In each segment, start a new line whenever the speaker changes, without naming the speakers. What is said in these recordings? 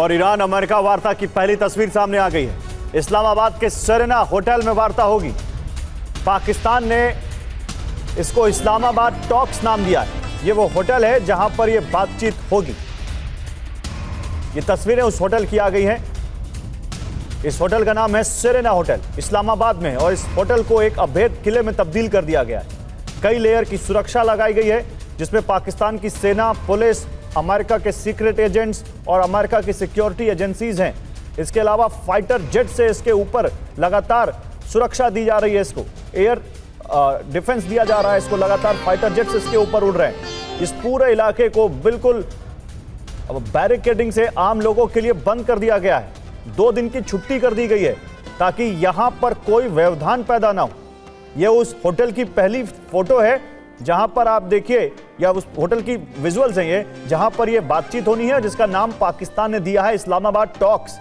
और Iran America वार्ता की पहली तस्वीर सामने आ गई है। इस्लामाबाद के सेरेना होटल में वार्ता होगी। पाकिस्तान ने इसको इस्लामाबाद टॉक्स नाम दिया है। ये वो होटल है जहां पर ये बातचीत होगी। ये तस्वीरें उस होटल की आ गई हैं। इस होटल का नाम है सेरेना होटल, इस्लामाबाद में है और इस होटल को एक अवैध किले में तब्दील कर दिया गया है। कई लेयर की सुरक्षा लगाई गई है, जिसमें पाकिस्तान की सेना, पुलिस, अमेरिका के सीक्रेट एजेंट्स और अमेरिका की सिक्योरिटी एजेंसीज हैं। इसके अलावा फाइटर जेट से इसके ऊपर लगातार सुरक्षा दी जा रही है। इसको एयर डिफेंस दिया जा रहा है। इसको लगातार फाइटर जेट्स इसके ऊपर उड़ रहे हैं। इस पूरे इलाके को बिल्कुल बैरिकेडिंग से आम लोगों के लिए बंद कर दिया गया है। 2 दिन की छुट्टी कर दी गई है ताकि यहां पर कोई व्यवधान पैदा ना हो। यह उस होटल की पहली फोटो है जहां पर आप देखिए, या उस होटल की विजुअल्स हैं ये, जहां पर यह बातचीत होनी है, जिसका नाम पाकिस्तान ने दिया है इस्लामाबाद टॉक्स।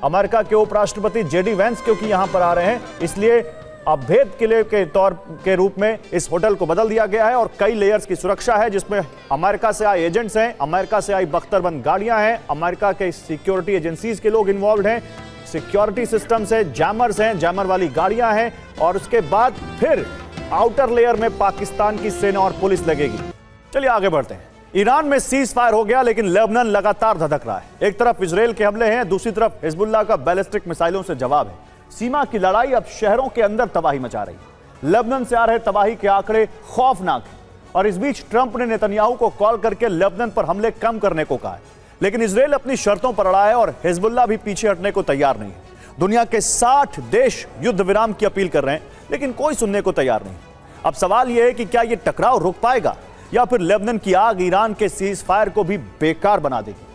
अमेरिका के उपराष्ट्रपति जेडी वेंस क्योंकि यहां पर आ रहे हैं, इसलिए अवैध किले के तौर के रूप में इस होटल को बदल दिया गया है और कई लेयर्स की सुरक्षा है, जिसमें अमेरिका से आए एजेंट्स हैं, अमेरिका से आई बख्तरबंद गाड़ियां हैं, अमेरिका के सिक्योरिटी एजेंसीज के लोग इन्वॉल्व हैं, सिक्योरिटी सिस्टम्स है, जैमर्स हैं, जैमर वाली गाड़ियां हैं और उसके बाद फिर आउटर लेयर में पाकिस्तान की सेना और पुलिस लगेगी। चलिए आगे बढ़ते हैं। ईरान में सीज फायर हो गया, लेकिन लेबनान लगातार धधक रहा है। एक तरफ इजराइल के हमले हैं, दूसरी तरफ हिजबुल्लाह का बैलिस्टिक मिसाइलों से जवाब है। सीमा की लड़ाई अब शहरों के अंदर तबाही मचा रही है। लेबनान से आ रहे तबाही के आंकड़े खौफनाक हैं और इस बीच ट्रंप ने नेतन्याहू को कॉल करके लेबनान पर हमले कम करने को कहा है, लेकिन इजराइल अपनी शर्तों पर अड़ा है और हिजबुल्लाह भी पीछे हटने को तैयार नहीं है। दुनिया के 60 देश युद्ध विराम की अपील कर रहे हैं, लेकिन कोई सुनने को तैयार नहीं। अब सवाल यह है कि क्या यह टकराव रुक पाएगा या फिर लेबनान की आग ईरान के सीज फायर को भी बेकार बना देगी।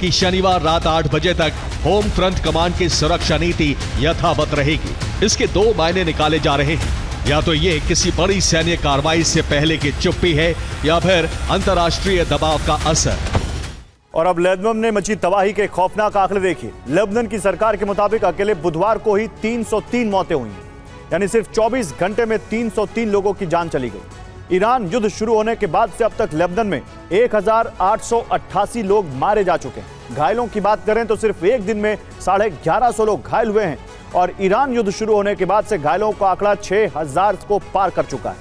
कि शनिवार रात 8 बजे तक होम फ्रंट कमांड की सुरक्षा नीति यथावत रहेगी। इसके 2 मायने निकाले जा रहे हैं। या तो ये किसी बड़ी सैन्य कार्रवाई से पहले की चुप्पी है या फिर अंतर्राष्ट्रीय दबाव का असर।
और अब लेबनान में मची तबाही के खौफनाक आंकड़े देखिए। लेबनान की सरकार के मुताबिक अकेले बुधवार को ही 303 मौतें हुई, यानी सिर्फ 24 घंटे में 303 लोगों की जान चली गई। ईरान युद्ध शुरू होने के बाद से अब तक लेबनान में 1888 लोग मारे जा चुके हैं। घायलों की बात करें तो सिर्फ एक दिन में 1150 लोग घायल हुए हैं और ईरान युद्ध शुरू होने के बाद से घायलों का आंकड़ा 6000 को पार कर चुका है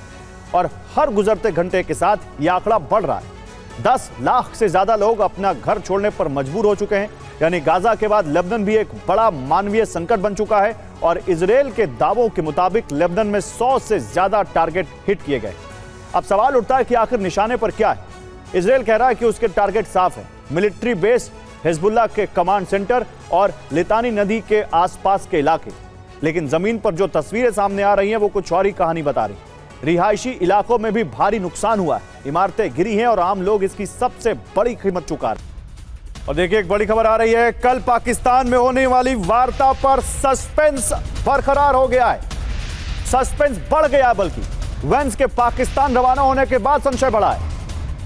और हर गुजरते घंटे के साथ यह आंकड़ा बढ़ रहा है। 10 लाख से ज्यादा लोग अपना घर छोड़ने पर मजबूर हो चुके हैं, यानी गाजा के बाद लेबनान भी एक बड़ा मानवीय संकट बन चुका है और इजराइल के दावों के मुताबिक लेबनान में 100 से ज्यादा टारगेट हिट किए गए। अब सवाल उठता है कि आखिर निशाने पर क्या है। इजराइल कह रहा है कि उसके टारगेट साफ है, मिलिट्री बेस, हिजबुल्लाह के कमांड सेंटर और लितानी नदी के आसपास के इलाके। लेकिन जमीन पर जो तस्वीरें सामने आ रही हैं वो कुछ और ही कहानी बता रही। रिहायशी इलाकों में भी भारी नुकसान हुआ है, इमारतें गिरी हैं और आम लोग इसकी सबसे बड़ी कीमत चुका रहे। और देखिए एक बड़ी खबर आ रही है, कल पाकिस्तान में होने वाली वार्ता पर सस्पेंस बरकरार हो गया है। सस्पेंस बढ़ गया, बल्कि वेंस के पाकिस्तान रवाना होने के बाद संशय बढ़ा है।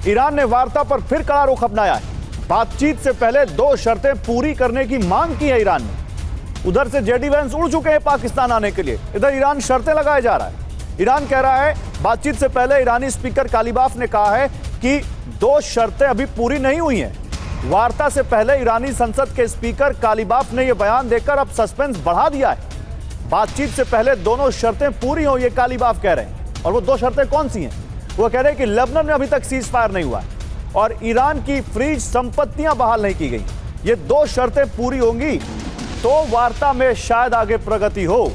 ईरान ने वार्ता पर फिर कड़ा रुख अपनाया है। बातचीत से पहले 2 शर्तें पूरी करने की मांग की है ईरान ने। उधर से जेडी वेंस उड़ चुके हैं पाकिस्तान आने के लिए, इधर ईरान शर्तें लगाए जा रहा है। ईरान कह रहा है, बातचीत से पहले ईरानी स्पीकर कालीबाफ ने कहा है कि 2 शर्तें अभी पूरी नहीं हुई हैं। वार्ता से पहले ईरानी संसद के स्पीकर कालीबाफ ने यह बयान देकर अब सस्पेंस बढ़ा दिया है। बातचीत से पहले दोनों शर्तें पूरी हो, ये कालीबाफ कह रहे हैं। और वो 2 शर्तें कौन सी हैं? वो कह रहे हैं कि लेबनान में अभी तक सीज फायर नहीं हुआ है और ईरान की फ्रीज संपत्तियां बहाल नहीं की गई। ये 2 शर्तें पूरी होंगी तो वार्ता में शायद आगे प्रगति हो।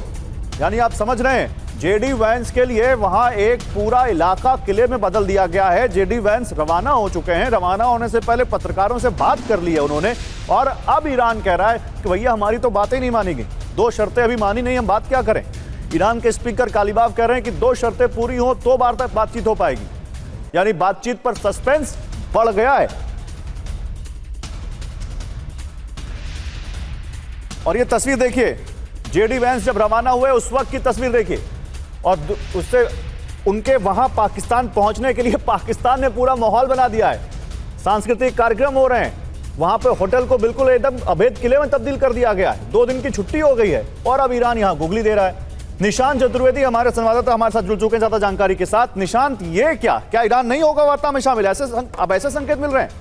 यानी आप समझ रहे हैं, जेडी वेंस के लिए वहां एक पूरा इलाका किले में बदल दिया गया है। जेडी वेंस रवाना हो चुके हैं, रवाना होने से पहले पत्रकारों से बात कर ली है उन्होंने और अब ईरान कह रहा है कि भैया हमारी तो बातें नहीं मानी गई, 2 शर्तें अभी मानी नहीं, हम बात क्या करें। ईरान के स्पीकर कालीबाफ कह रहे हैं कि 2 शर्तें पूरी हो तो बातचीत हो पाएगी। यानी बातचीत पर सस्पेंस बढ़ गया है। और ये तस्वीर देखिए, जेडी वेंस जब रवाना हुए उस वक्त की तस्वीर देखिए और उससे उनके वहां पाकिस्तान पहुंचने के लिए पाकिस्तान ने पूरा माहौल बना दिया है। सांस्कृतिक कार्यक्रम हो रहे हैं, वहां पे होटल को बिल्कुल एकदम अवैध किले में तब्दील कर दिया गया है। 2 दिन की छुट्टी हो गई है और अब ईरान यहां गुगली दे रहा है। निशांत चतुर्वेदी हमारे संवाददाता हमारे साथ जुड़ चुके हैं ज्यादा जानकारी के साथ। निशांत, ये क्या ईरान नहीं होगा वार्ता में शामिल, ऐसे संकेत मिल रहे हैं?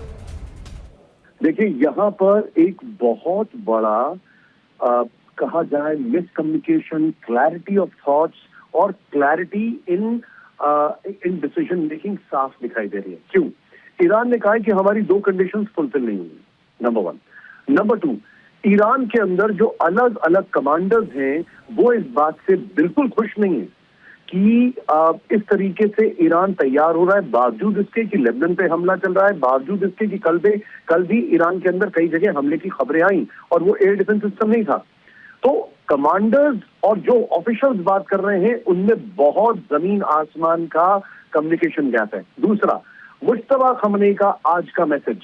देखिए, यहाँ पर एक बहुत बड़ा कहा जाए मिसकम्युनिकेशन, क्लैरिटी ऑफ थॉट्स और क्लैरिटी इन डिसीजन मेकिंग साफ दिखाई दे रही है। क्यों? ईरान ने कहा है कि हमारी 2 कंडीशंस फुलफिल नहीं हुई, नंबर 1। नंबर 2, ईरान के अंदर जो अलग अलग कमांडर्स हैं वो इस बात से बिल्कुल खुश नहीं है कि इस तरीके से ईरान तैयार हो रहा है, बावजूद इसके कि लेबनान पे हमला चल रहा है, बावजूद इसके कि कल भी ईरान के अंदर कई जगह हमले की खबरें आई और वो एयर डिफेंस सिस्टम नहीं था। तो कमांडर्स और जो ऑफिशियल्स बात कर रहे हैं उनमें बहुत जमीन आसमान का कम्युनिकेशन गैप है। दूसरा, मुश्तबा खमनेई का आज का मैसेज,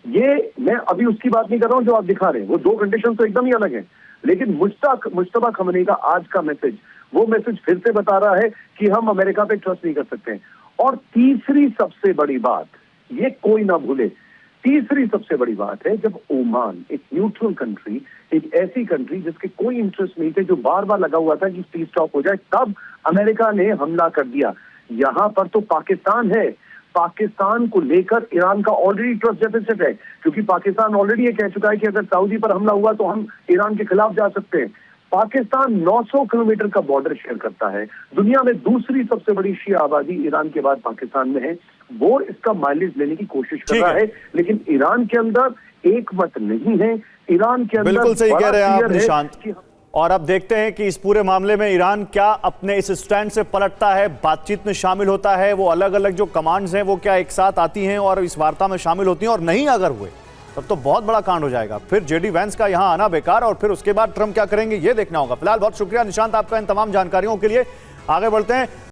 ये मैं अभी उसकी बात नहीं कर रहा हूं जो आप दिखा रहे हैं, वो 2 कंडीशन तो एकदम ही अलग है, लेकिन मुश्तबा खमनेई का आज का मैसेज, वो मैसेज फिर से बता रहा है कि हम अमेरिका पे ट्रस्ट नहीं कर सकते। और तीसरी सबसे बड़ी बात, ये कोई ना भूले, तीसरी सबसे बड़ी बात है, जब ओमान एक न्यूट्रल कंट्री, एक ऐसी कंट्री जिसके कोई इंटरेस्ट नहीं थे, जो बार बार लगा हुआ था कि पीस टॉक हो जाए, तब अमेरिका ने हमला कर दिया। यहां पर तो पाकिस्तान है, पाकिस्तान को लेकर ईरान का ऑलरेडी ट्रस्ट डेफिसिट है, क्योंकि पाकिस्तान ऑलरेडी ये कह चुका है कि अगर सऊदी पर हमला हुआ तो हम ईरान के खिलाफ जा सकते हैं। पाकिस्तान 900 किलोमीटर का बॉर्डर शेयर करता है, दुनिया में दूसरी सबसे बड़ी शिया आबादी ईरान के बाद पाकिस्तान में है। वो इसका माइलेज लेने की कोशिश कर रहा है, लेकिन ईरान के अंदर एक मत नहीं है। ईरान के अंदर
बिल्कुल सही कह रहे हैं आप निशांत। और अब देखते हैं कि इस पूरे मामले में ईरान क्या अपने इस स्टैंड से पलटता है, बातचीत में शामिल होता है, वो अलग अलग जो कमांड्स हैं वो क्या एक साथ आती हैं और इस वार्ता में शामिल होती हैं, और नहीं अगर हुए तब तो बहुत बड़ा कांड हो जाएगा। फिर जेडी वैंस का यहां आना बेकार, और फिर उसके बाद ट्रंप क्या करेंगे ये देखना होगा। फिलहाल बहुत शुक्रिया निशांत आपका इन तमाम जानकारियों के लिए। आगे बढ़ते हैं।